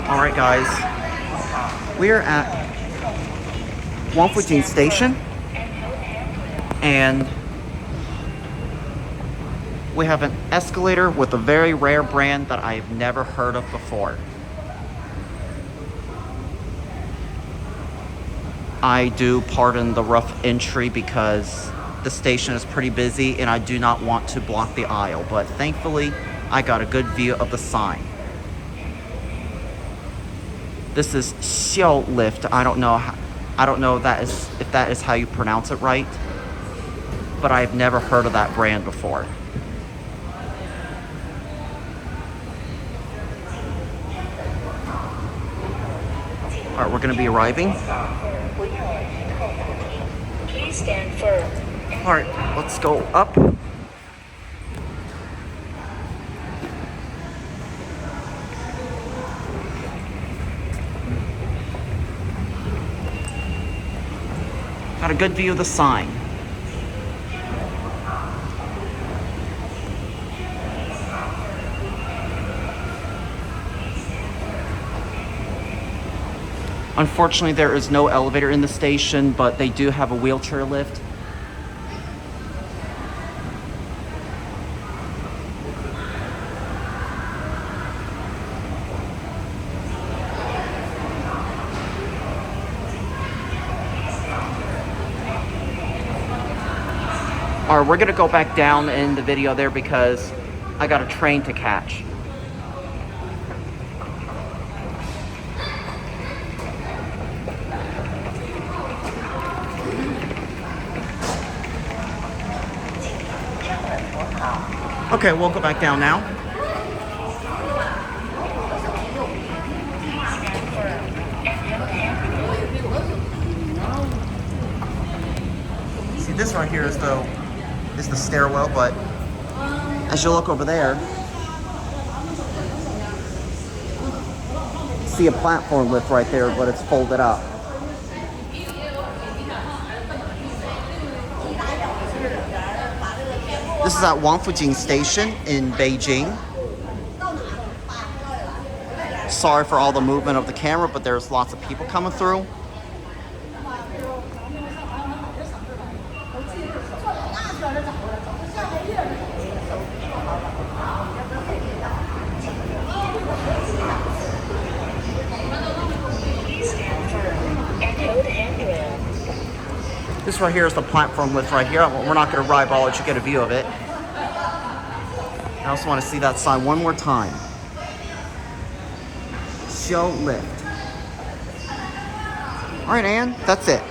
Alright guys, we are at Wangfujing station and we have an escalator with a very rare brand that I've never heard of before. I do pardon the rough entry because the station is pretty busy and I do not want to block the aisle, but thankfully I got a good view of the sign. This is Xiolift. I don't know if that is how you pronounce it right, but I've never heard of that brand before. All right, we're going to be arriving. Please stand firm. All right, let's go up. Got a good view of the sign. Unfortunately, there is no elevator in the station, but they do have a wheelchair lift. All right, we're gonna go back down in the video there because I got a train to catch. Okay, we'll go back down now. See, this right here is the stairwell, but as you look over there, see a platform lift right there, but it's folded up. This is at Wangfujing station in Beijing. Sorry for all the movement of the camera, but there's lots of people coming through. This right here is the platform lift right here. We're not going to ride, but I'll let you get a view of it. I also want to see that sign one more time. Xiolift. All right, Ann, that's it.